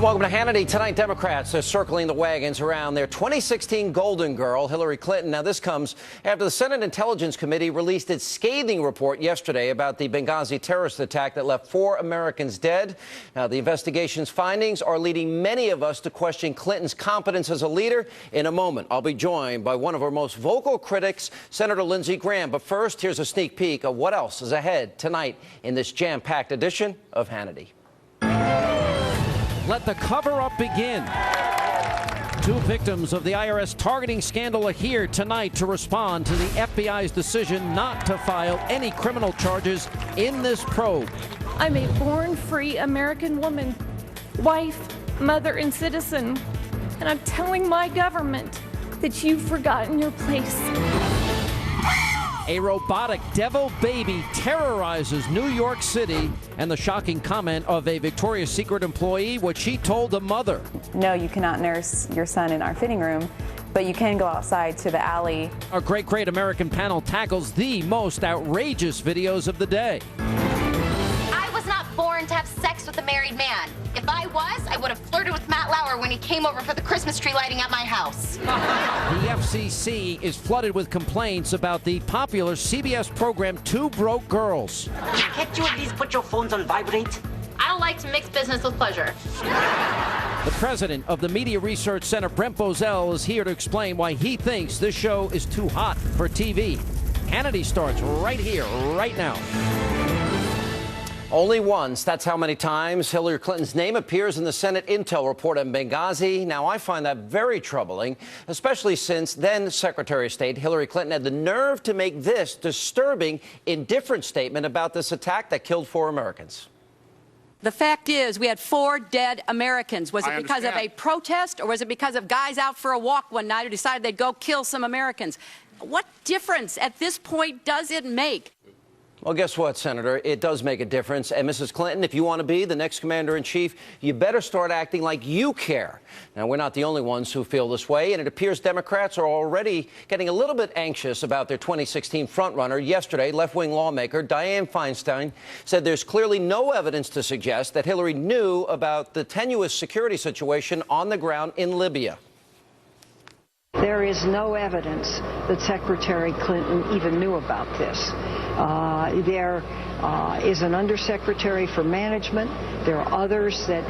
Welcome to Hannity. Tonight, Democrats are circling the wagons around their 2016 Golden Girl, Hillary Clinton. Now, this comes after the Senate Intelligence Committee released its scathing report yesterday about the Benghazi terrorist attack that left 4 Americans dead. Now, the investigation's findings are leading many of us to question Clinton's competence as a leader. In a moment, I'll be joined by one of her most vocal critics, Senator Lindsey Graham. But first, here's a sneak peek of what else is ahead tonight in this jam-packed edition of Hannity. Let the cover-up begin. 2 victims of the IRS targeting scandal are here tonight to respond to the FBI's decision not to file any criminal charges in this probe. I'm a born-free American woman, wife, mother, and citizen, and I'm telling my government that you've forgotten your place. A robotic devil baby terrorizes New York City, and the shocking comment of a Victoria's Secret employee, what she told the mother. No, you cannot nurse your son in our fitting room, but you can go outside to the alley. Our great American panel tackles the most outrageous videos of the day. I was not born to have sex with a married man. If I was, I would have flirted with Matt Lauer when he came over for the Christmas tree lighting at my house. The FCC is flooded with complaints about the popular CBS program Two Broke Girls. Can't you at least put your phones on vibrate? I don't like to mix business with pleasure. The president of the Media Research Center, Brent Bozell, is here to explain why he thinks this show is too hot for TV. Hannity starts right here, right now. Only once, that's how many times Hillary Clinton's name appears in the Senate intel report on Benghazi. Now, I find that very troubling, especially since then Secretary of State Hillary Clinton had the nerve to make this disturbing, indifferent statement about this attack that killed 4 Americans. The fact is, we had 4 dead Americans. Was it because of a protest, or was it because of guys out for a walk one night who decided they'd go kill some Americans? What difference at this point does it make? Well, guess what, Senator? It does make a difference. And Mrs. Clinton, if you want to be the next commander-in-chief, you better start acting like you care. Now, we're not the only ones who feel this way, and it appears Democrats are already getting a little bit anxious about their 2016 frontrunner. Yesterday, left-wing lawmaker Dianne Feinstein said there's clearly no evidence to suggest that Hillary knew about the tenuous security situation on the ground in Libya. There is no evidence that Secretary Clinton even knew about this. There is an undersecretary for management. There are others that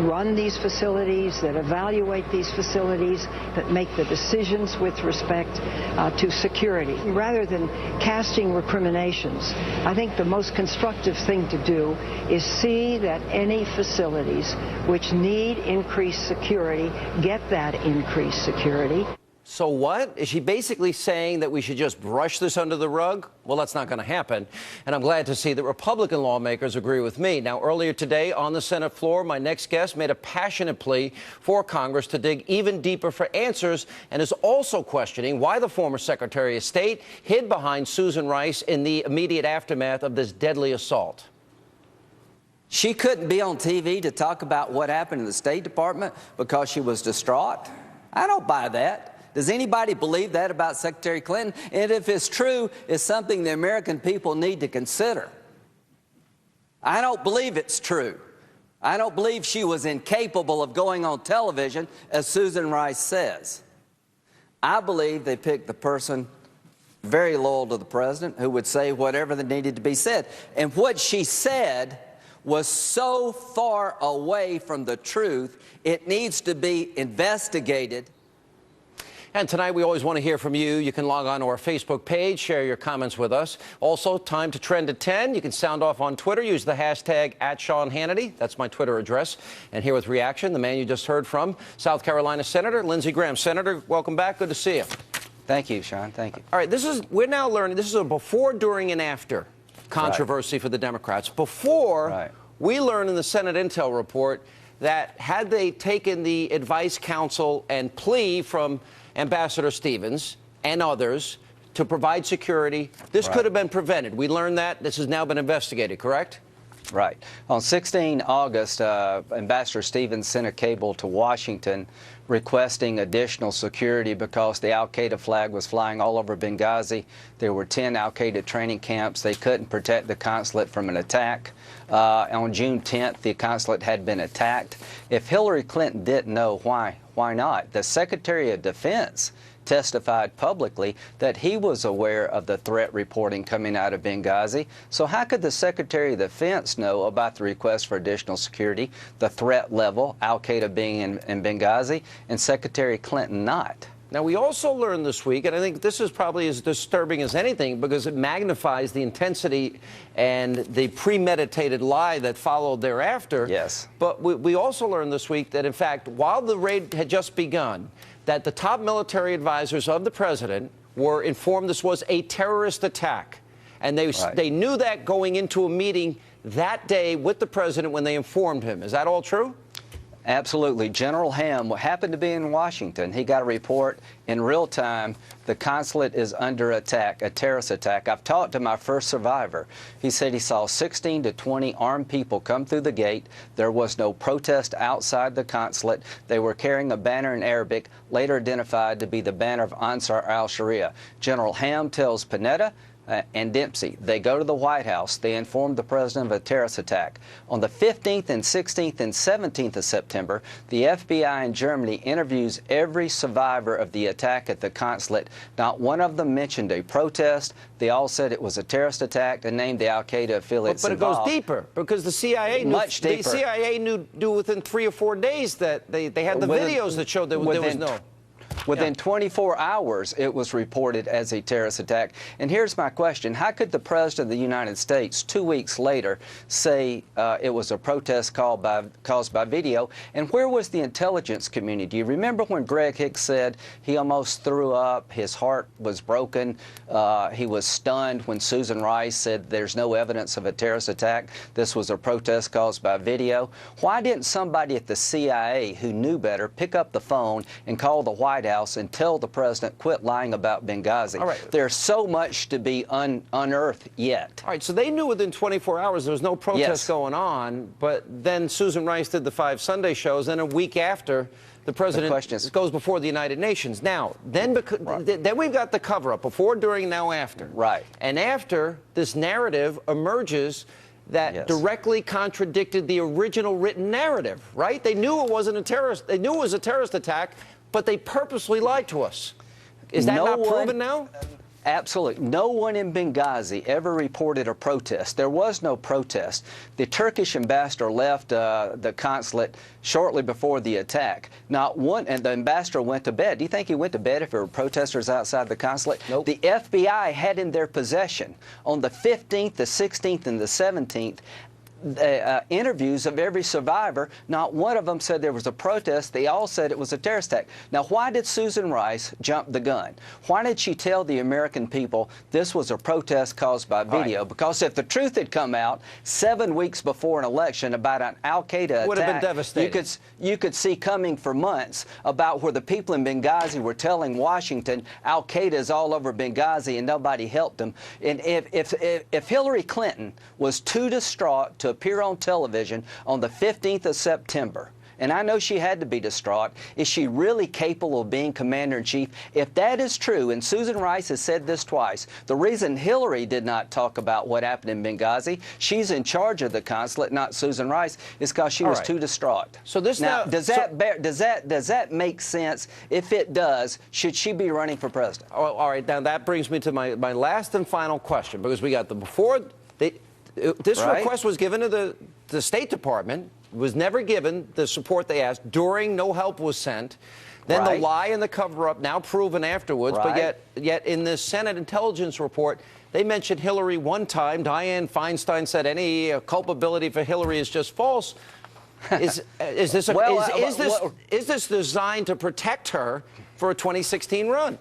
run these facilities, that evaluate these facilities, that make the decisions with respect to security. Rather than casting recriminations, I think the most constructive thing to do is see that any facilities which need increased security get that increased security. So what? Is she basically saying that we should just brush this under the rug? Well, that's not going to happen. And I'm glad to see that Republican lawmakers agree with me. Now, earlier today on the Senate floor, my next guest made a passionate plea for Congress to dig even deeper for answers, and is also questioning why the former Secretary of State hid behind Susan Rice in the immediate aftermath of this deadly assault. She couldn't be on TV to talk about what happened in the State Department because she was distraught? I don't buy that. Does anybody believe that about Secretary Clinton? And if it's true, it's something the American people need to consider. I don't believe it's true. I don't believe she was incapable of going on television, as Susan Rice says. I believe they picked the person very loyal to the president who would say whatever that needed to be said. And what she said was so far away from the truth, it needs to be investigated. And tonight, we always want to hear from you. You can log on to our Facebook page, share your comments with us. Also, time to trend at 10. You can sound off on Twitter. Use the hashtag @SeanHannity. That's my Twitter address. And here with reaction, the man you just heard from, South Carolina Senator Lindsey Graham. Senator, welcome back. Good to see you. Thank you, Sean. Thank you. All right, we're now learning this is a before, during, and after controversy for the Democrats. Before, we learned in the Senate Intel report that had they taken the advice, counsel, and plea from Ambassador Stevens and others to provide security, this could have been prevented. We learned that. This has now been investigated, correct? Right. On 16 August, Ambassador Stevens sent a cable to Washington requesting additional security because the al-Qaeda flag was flying all over Benghazi. There were 10 al-Qaeda training camps. They couldn't protect the consulate from an attack. On June 10th, the consulate had been attacked. If Hillary Clinton didn't know, why not? The Secretary of Defense testified publicly that he was aware of the threat reporting coming out of Benghazi. So how could the Secretary of Defense know about the request for additional security, the threat level, al-Qaeda being in Benghazi, and Secretary Clinton not? Now, we also learned this week, and I think this is probably as disturbing as anything because it magnifies the intensity and the premeditated lie that followed thereafter. Yes. But we also learned this week that, in fact, while the raid had just begun, that the top military advisors of the president were informed this was a terrorist attack. And they knew that going into a meeting that day with the president when they informed him. Is that all true? Absolutely. General Ham happened to be in Washington. He got a report in real time. The consulate is under attack, a terrorist attack. I've talked to my first survivor. He said he saw 16 to 20 armed people come through the gate. There was no protest outside the consulate. They were carrying a banner in Arabic, later identified to be the banner of Ansar al-Sharia. General Ham tells Panetta and Dempsey. They go to the White House. They inform the president of a terrorist attack. On the 15th and 16th and 17th of September, the FBI in Germany interviews every survivor of the attack at the consulate. Not one of them mentioned a protest. They all said it was a terrorist attack and named the al-Qaeda affiliates But it involved. goes deeper because the CIA knew, much deeper. The CIA knew within 3 or 4 days that they had the videos that showed there was no. Within 24 hours, it was reported as a terrorist attack. And here's my question. How could the President of the United States 2 weeks later say it was a protest caused by video? And where was the intelligence community? Do you remember when Greg Hicks said he almost threw up, his heart was broken, he was stunned when Susan Rice said there's no evidence of a terrorist attack, this was a protest caused by video? Why didn't somebody at the CIA who knew better pick up the phone and call the White House and tell the president, quit lying about Benghazi? All right. There's so much to be unearthed yet. All right, so they knew within 24 hours there was no protest going on, but then Susan Rice did the 5 Sunday shows, and a week after, the president goes before the United Nations. Now, then we've got the cover-up, before, during, now, after. Right. And after, this narrative emerges that directly contradicted the original written narrative, right? They knew it wasn't a terrorist. They knew it was a terrorist attack, but they purposely lied to us. Is that not proven now? Absolutely. No one in Benghazi ever reported a protest. There was no protest. The Turkish ambassador left the consulate shortly before the attack. Not one, and the ambassador went to bed. Do you think he went to bed if there were protesters outside the consulate? Nope. The FBI had in their possession on the 15th, the 16th, and the 17th, interviews of every survivor. Not one of them said there was a protest. They all said it was a terrorist attack. Now, why did Susan Rice jump the gun? Why did she tell the American people this was a protest caused by video? Because if the truth had come out 7 weeks before an election about an al-Qaeda attack, would have been devastating. You could see coming for months about where the people in Benghazi were telling Washington al-Qaeda is all over Benghazi and nobody helped them. And if Hillary Clinton was too distraught to appear on television on the 15th of September, and I know she had to be distraught, is she really capable of being commander-in-chief? If that is true, and Susan Rice has said this twice, the reason Hillary did not talk about what happened in Benghazi, she's in charge of the consulate, not Susan Rice, is because she was too distraught. So this does that make sense? If it does, should she be running for president? Oh, all right, now that brings me to my last and final question, because we got the before. This request was given to the State Department, was never given the support they asked. During, no help was sent. Then the lie and the cover-up, now proven afterwards. But yet in this Senate intelligence report, they mentioned Hillary one time. Dianne Feinstein said any culpability for Hillary is just false. Is this designed to protect her for a 2016 run?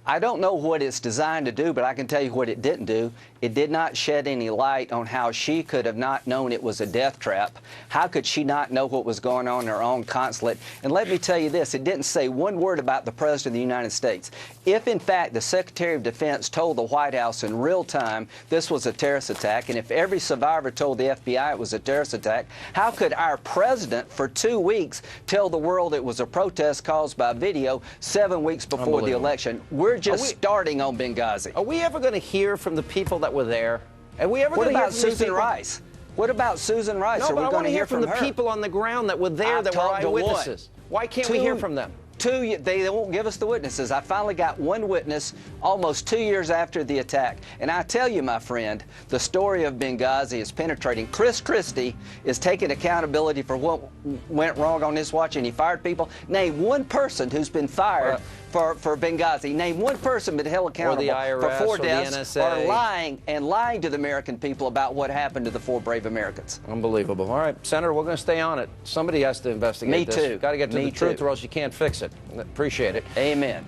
I don't know what it's designed to do, but I can tell you what it didn't do. It did not shed any light on how she could have not known it was a death trap. How could she not know what was going on in her own consulate? And let me tell you this, it didn't say one word about the President of the United States. If, in fact, the Secretary of Defense told the White House in real time this was a terrorist attack, and if every survivor told the FBI it was a terrorist attack, how could our President, for 2 weeks, tell the world it was a protest caused by video 7 weeks before the election? We're just starting on Benghazi. Are we ever going to hear from the people that were there? Are we ever What going to hear about from these Susan people? Rice? What about Susan Rice? No, Are but we I going want to to hear from the her? people on the ground that were there, I've that were talked to one. eyewitnesses. Why can't we hear from them? They won't give us the witnesses. I finally got one witness almost 2 years after the attack. And I tell you, my friend, the story of Benghazi is penetrating. Chris Christie is taking accountability for what went wrong on his watch, and he fired people. Name one person who's been fired for Benghazi. Name one person been held accountable for 4 deaths or lying to the American people about what happened to the 4 brave Americans. Unbelievable. All right, Senator, we're going to stay on it. Somebody has to investigate this. Me too. Got to get to Me the truth, too. or else you can't fix it. Appreciate it. Amen.